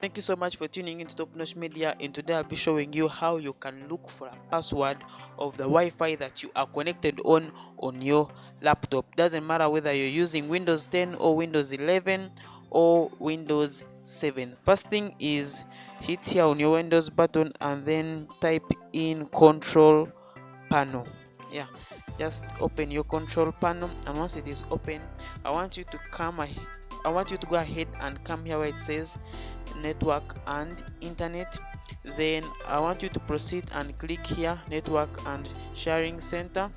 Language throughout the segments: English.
Thank you so much for tuning into Top Notch Media, and today I'll be showing you how you can look for a password of the Wi-Fi that you are connected on your laptop. Doesn't matter whether you're using Windows 10 or Windows 11 or Windows 7. First thing is hit here on your Windows button and then type in control panel. Yeah, just open your control panel, and once it is open, I want you to go ahead and come here where it says network and internet. Then I want you to proceed and click here network and sharing center.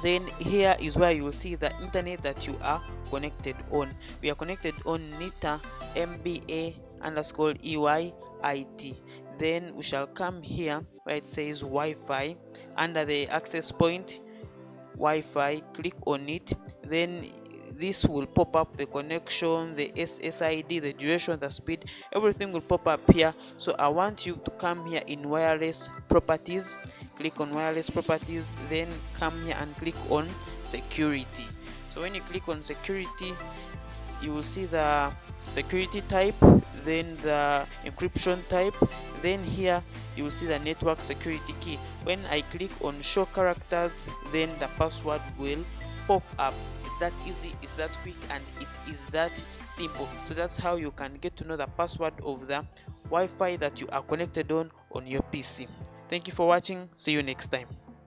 Then here is where you will see the internet that you are connected on. We are connected on NITA MBA underscore EYIT. Then we shall come here where it says Wi-Fi. Under the access point Wi-Fi, click on it. Then this will pop up the connection, the SSID, the duration, the speed, everything will pop up here. So I want you to come here in wireless properties, click on wireless properties, then come here and click on security. So when you click on security, you will see the security type, then the encryption type, then here you will see the network security key. When I click on show characters, then the password will pop up. It's that easy, it's that quick, and it is that simple. So that's how you can get to know the password of the Wi-Fi that you are connected on your PC. Thank you for watching. See you next time.